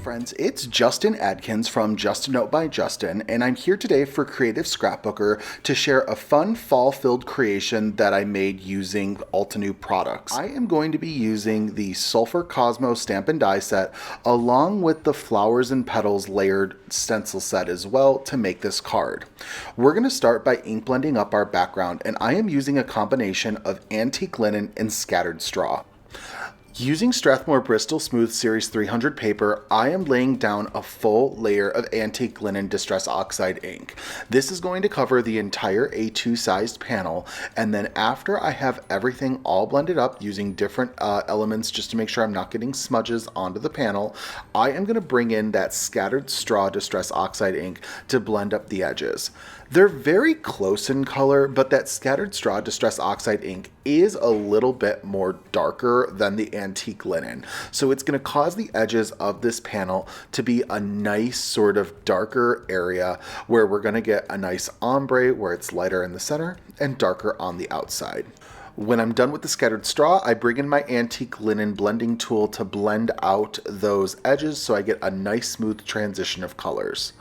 friends, it's Justin Adkins from Just a Note by Justin, and I'm here today for Creative Scrapbooker to share a fun fall-filled creation that I made using Altenew products. I am going to be using the Sulfur Cosmo Stamp and Die set along with the Flowers and Petals layered stencil set as well to make this card. We're going to start by ink blending up our background, and I am using a combination of antique linen and scattered straw. Using Strathmore Bristol Smooth Series 300 paper, I am laying down a full layer of antique linen Distress Oxide ink. This is going to cover the entire A2 sized panel, and then after I have everything all blended up using different elements just to make sure I'm not getting smudges onto the panel, I am going to bring in that scattered straw Distress Oxide ink to blend up the edges. They're very close in color, but that scattered straw Distress Oxide ink is a little bit more darker than the antique linen. So it's going to cause the edges of this panel to be a nice sort of darker area where we're going to get a nice ombre where it's lighter in the center and darker on the outside. When I'm done with the scattered straw, I bring in my antique linen blending tool to blend out those edges so I get a nice smooth transition of colors.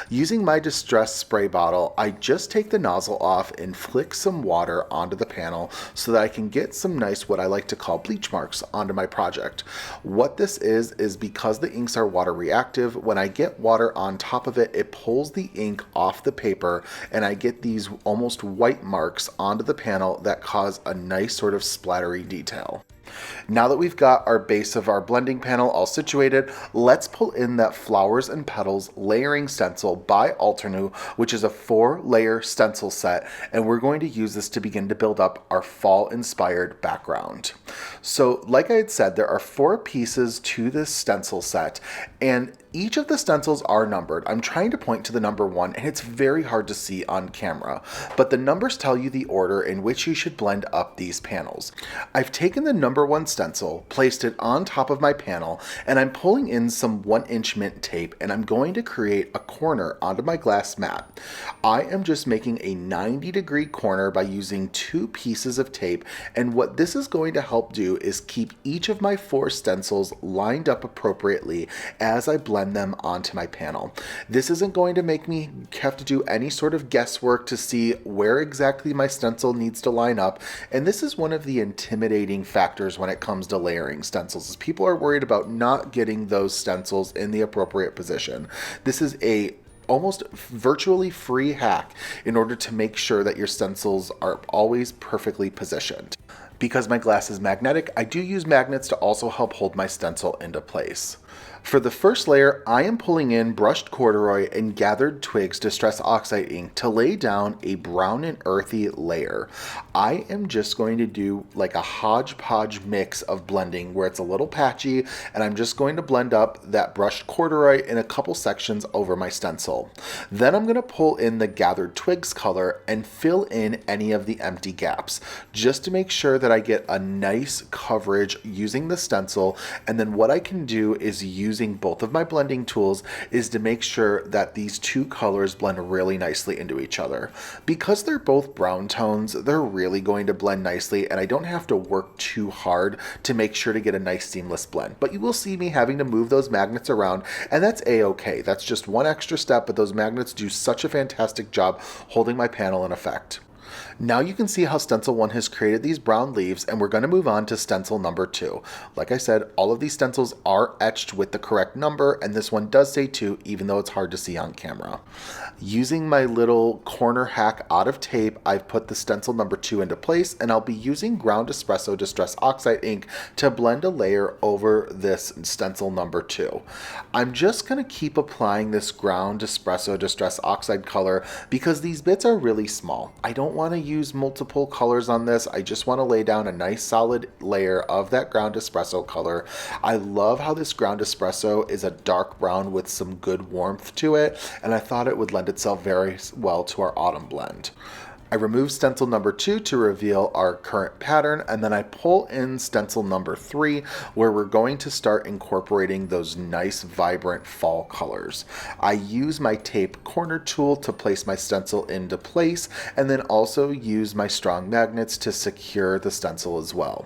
Using my Distress spray bottle, I just take the nozzle off and flick some water onto the panel so that I can get some nice, what I like to call bleach marks onto my project. What this is because the inks are water reactive, when I get water on top of it, it pulls the ink off the paper and I get these almost white marks onto the panel that cause a nice sort of splattery detail. Now that we've got our base of our blending panel all situated, let's pull in that Flowers and Petals layering stencil by Altenew, which is a 4-layer stencil set, and we're going to use this to begin to build up our fall-inspired background. So like I had said, there are 4 pieces to this stencil set, and each of the stencils are numbered. I'm trying to point to the number 1, and it's very hard to see on camera, but the numbers tell you the order in which you should blend up these panels. I've taken the number 1 stencil, placed it on top of my panel, and I'm pulling in some 1-inch mint tape, and I'm going to create a corner onto my glass mat. I am just making a 90-degree corner by using 2 pieces of tape, and what this is going to help do is keep each of my 4 stencils lined up appropriately as I blend them onto my panel. This isn't going to make me have to do any sort of guesswork to see where exactly my stencil needs to line up, and this is one of the intimidating factors when it comes to layering stencils, is people are worried about not getting those stencils in the appropriate position. This is a almost virtually free hack in order to make sure that your stencils are always perfectly positioned. Because my glass is magnetic, I do use magnets to also help hold my stencil into place. For the first layer, I am pulling in brushed corduroy and gathered twigs Distress Oxide ink to lay down a brown and earthy layer. I am just going to do like a hodgepodge mix of blending where it's a little patchy, and I'm just going to blend up that brushed corduroy in a couple sections over my stencil. Then I'm going to pull in the gathered twigs color and fill in any of the empty gaps, just to make sure that I get a nice coverage using the stencil. And then what I can do is using both of my blending tools is to make sure that these 2 colors blend really nicely into each other. Because they're both brown tones, they're really going to blend nicely, and I don't have to work too hard to make sure to get a nice seamless blend. But you will see me having to move those magnets around, and that's a-okay. That's just one extra step, but those magnets do such a fantastic job holding my panel in effect. Now you can see how Stencil 1 has created these brown leaves, and we're going to move on to stencil number 2. Like I said, all of these stencils are etched with the correct number, and this one does say 2, even though it's hard to see on camera. Using my little corner hack out of tape, I've put the stencil number 2 into place, and I'll be using ground espresso Distress Oxide ink to blend a layer over this stencil number 2. I'm just going to keep applying this ground espresso Distress Oxide color because these bits are really small. I don't want to use multiple colors on this. I just want to lay down a nice solid layer of that ground espresso color. I love how this ground espresso is a dark brown with some good warmth to it, and I thought it would lend itself very well to our autumn blend. I remove stencil number 2 to reveal our current pattern, and then I pull in stencil number 3 where we're going to start incorporating those nice vibrant fall colors. I use my tape corner tool to place my stencil into place, and then also use my strong magnets to secure the stencil as well.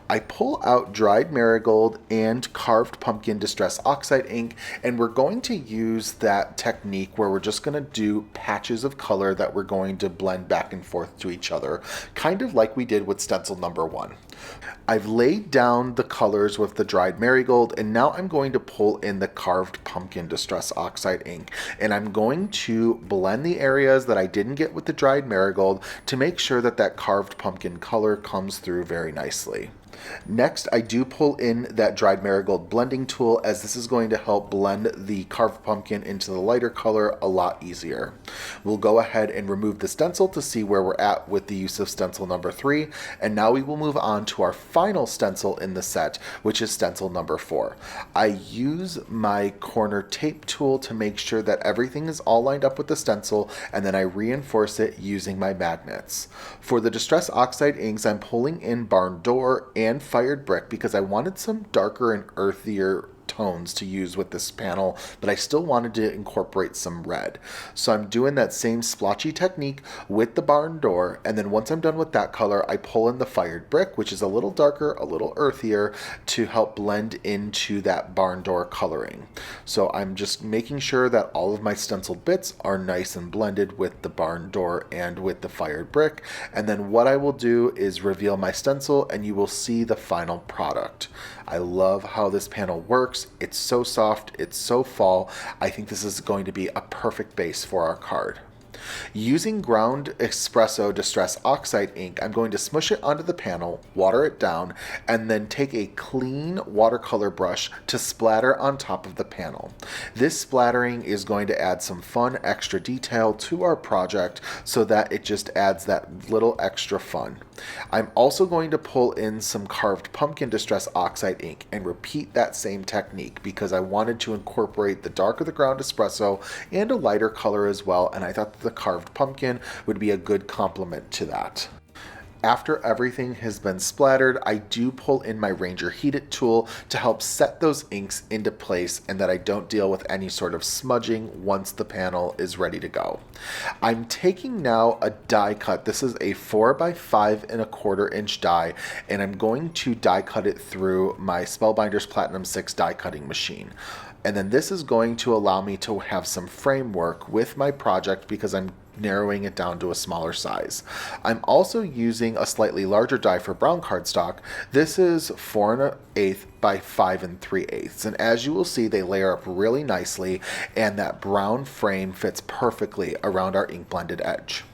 I pull out dried marigold and carved pumpkin distress oxide ink, and we're going to use that technique where we're just going to do patches of color that we're going to blend back and forth to each other, kind of like we did with stencil number 1. I've laid down the colors with the dried marigold, and now I'm going to pull in the carved pumpkin distress oxide ink, and I'm going to blend the areas that I didn't get with the dried marigold to make sure that that carved pumpkin color comes through very nicely. Next, I do pull in that dried marigold blending tool, as this is going to help blend the carved pumpkin into the lighter color a lot easier. We'll go ahead and remove the stencil to see where we're at with the use of stencil number 3, and now we will move on to our final stencil in the set, which is stencil number 4. I use my corner tape tool to make sure that everything is all lined up with the stencil, and then I reinforce it using my magnets. For the distress oxide inks, I'm pulling in barn door and fired brick because I wanted some darker and earthier tones to use with this panel, but I still wanted to incorporate some red. So I'm doing that same splotchy technique with the barn door, and then once I'm done with that color, I pull in the fired brick, which is a little darker, a little earthier, to help blend into that barn door coloring. So I'm just making sure that all of my stenciled bits are nice and blended with the barn door and with the fired brick, and then what I will do is reveal my stencil and you will see the final product. I love how this panel works. It's so soft, it's so fall. I think this is going to be a perfect base for our card. Using ground espresso distress oxide ink, I'm going to smush it onto the panel, water it down, and then take a clean watercolor brush to splatter on top of the panel. This splattering is going to add some fun extra detail to our project so that it just adds that little extra fun. I'm also going to pull in some carved pumpkin distress oxide ink and repeat that same technique because I wanted to incorporate the dark of the ground espresso and a lighter color as well, and I thought that the carved pumpkin would be a good complement to that. After everything has been splattered, I do pull in my Ranger Heat It tool to help set those inks into place and that I don't deal with any sort of smudging once the panel is ready to go. I'm taking now a die cut. This is a 4x5 inch die, and I'm going to die cut it through my Spellbinders Platinum 6 die cutting machine. And then this is going to allow me to have some framework with my project because I'm narrowing it down to a smaller size. I'm also using a slightly larger die for brown cardstock. This is 4 1/8 by 5 3/8, and as you will see, they layer up really nicely, and that brown frame fits perfectly around our ink blended edge.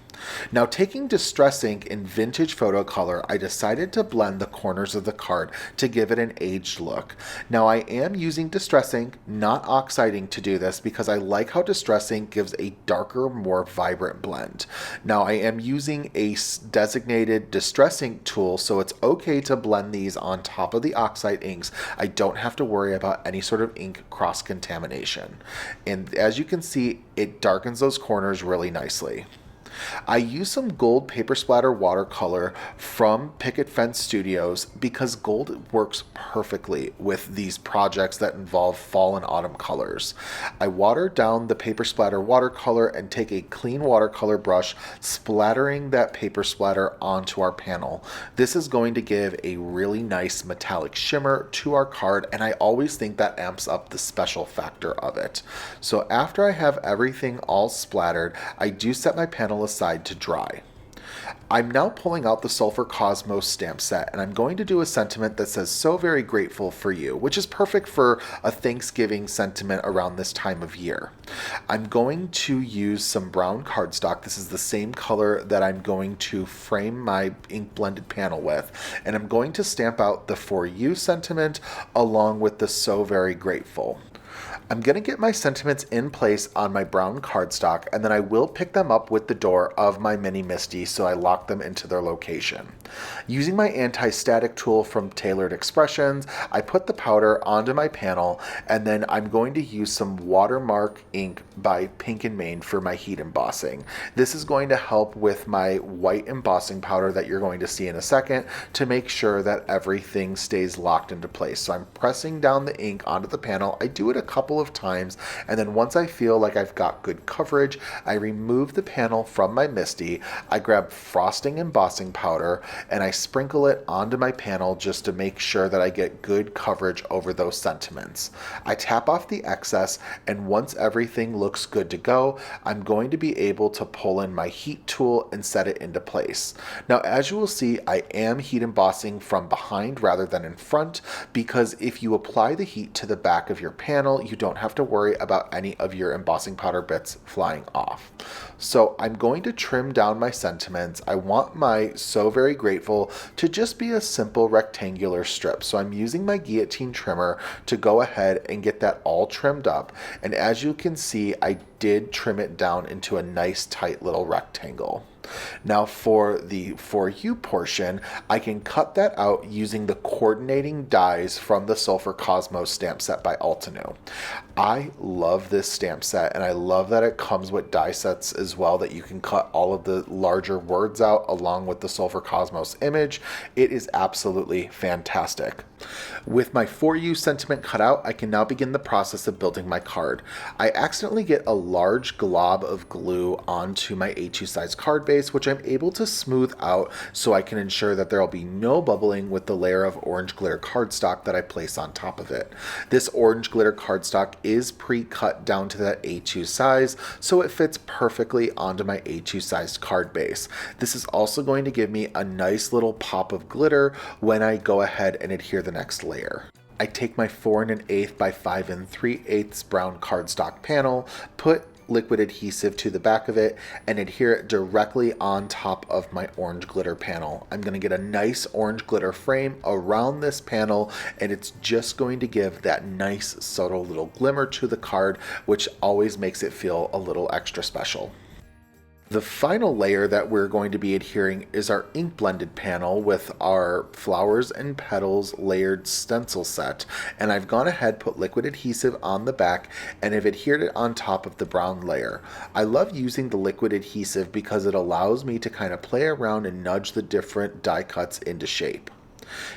Now, taking distress ink in vintage photo color, I decided to blend the corners of the card to give it an aged look. Now, I am using distress ink, not oxide ink, to do this because I like how distress ink gives a darker, more vibrant blend. Now, I am using a designated distress ink tool, so it's okay to blend these on top of the oxide inks. I don't have to worry about any sort of ink cross-contamination. And as you can see, it darkens those corners really nicely. I use some gold paper splatter watercolor from Picket Fence Studios because gold works perfectly with these projects that involve fall and autumn colors. I water down the paper splatter watercolor and take a clean watercolor brush, splattering that paper splatter onto our panel. This is going to give a really nice metallic shimmer to our card, and I always think that amps up the special factor of it. So after I have everything all splattered, I do set my panel aside to dry. I'm now pulling out the Sulfur Cosmos stamp set, and I'm going to do a sentiment that says "so very grateful for you," which is perfect for a Thanksgiving sentiment around this time of year. I'm going to use some brown cardstock. This is the same color that I'm going to frame my ink blended panel with, and I'm going to stamp out the "for you" sentiment along with the "so very grateful." I'm going to get my sentiments in place on my brown cardstock, and then I will pick them up with the door of my Mini Misty so I lock them into their location. Using my anti-static tool from Tailored Expressions, I put the powder onto my panel, and then I'm going to use some Watermark ink by Pink and Main for my heat embossing. This is going to help with my white embossing powder that you're going to see in a second to make sure that everything stays locked into place. So I'm pressing down the ink onto the panel. I do it a couple of of times, and then once I feel like I've got good coverage, I remove the panel from my MISTI, I grab frosting embossing powder, and I sprinkle it onto my panel just to make sure that I get good coverage over those sentiments. I tap off the excess, and once everything looks good to go, I'm going to be able to pull in my heat tool and set it into place. Now, as you will see, I am heat embossing from behind rather than in front, because if you apply the heat to the back of your panel, you don't have to worry about any of your embossing powder bits flying off. So I'm going to trim down my sentiments. I want my So Very Grateful to just be a simple rectangular strip. So I'm using my guillotine trimmer to go ahead and get that all trimmed up. And as you can see, I did trim it down into a nice tight little rectangle. Now for the For You portion, I can cut that out using the coordinating dies from the Sulfur Cosmos stamp set by Altenew. I love this stamp set, and I love that it comes with die sets as well, that you can cut all of the larger words out along with the Sulfur Cosmos image. It is absolutely fantastic. With my For You sentiment cut out, I can now begin the process of building my card. I accidentally get a large glob of glue onto my A2 size card base, which I'm able to smooth out so I can ensure that there will be no bubbling with the layer of orange glitter cardstock that I place on top of it. This orange glitter cardstock is pre-cut down to that A2 size, so it fits perfectly onto my A2 sized card base. This is also going to give me a nice little pop of glitter when I go ahead and adhere the next layer. I take my 4 1/8 by 5 3/8 brown cardstock panel, put liquid adhesive to the back of it, and adhere it directly on top of my orange glitter panel. I'm going to get a nice orange glitter frame around this panel, and it's just going to give that nice subtle little glimmer to the card, which always makes it feel a little extra special. The final layer that we're going to be adhering is our ink blended panel with our flowers and petals layered stencil set, and I've gone ahead, put liquid adhesive on the back, and have adhered it on top of the brown layer. I love using the liquid adhesive because it allows me to kind of play around and nudge the different die cuts into shape.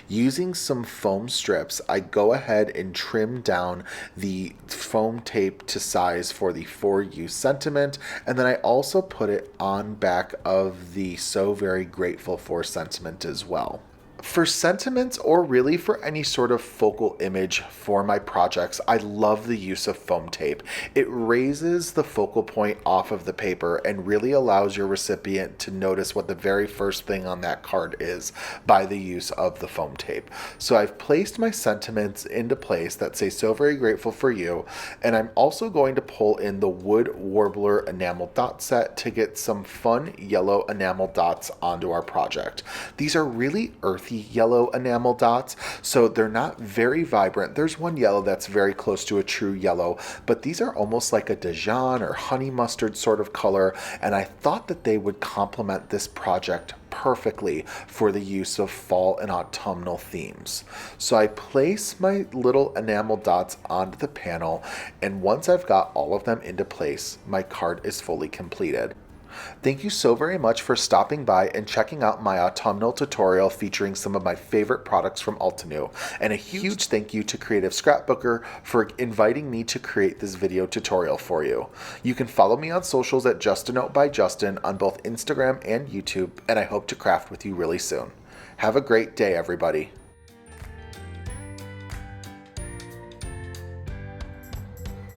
Using some foam strips, I go ahead and trim down the foam tape to size for the For You sentiment, and then I also put it on back of the So Very Grateful For sentiment as well. For sentiments, or really for any sort of focal image for my projects, I love the use of foam tape. It raises the focal point off of the paper and really allows your recipient to notice what the very first thing on that card is by the use of the foam tape. So I've placed my sentiments into place that say So Very Grateful For You, and I'm also going to pull in the Wood Warbler enamel dot set to get some fun yellow enamel dots onto our project. These are really earthy yellow enamel dots, so they're not very vibrant. There's one yellow that's very close to a true yellow, but these are almost like a Dijon or honey mustard sort of color, and I thought that they would complement this project perfectly for the use of fall and autumnal themes. So I place my little enamel dots onto the panel, and once I've got all of them into place, my card is fully completed. Thank you so very much for stopping by and checking out my autumnal tutorial featuring some of my favorite products from Altenew. And a huge thank you to Creative Scrapbooker for inviting me to create this video tutorial for you. You can follow me on socials at Just a Note by Justin on both Instagram and YouTube, and I hope to craft with you really soon. Have a great day, everybody.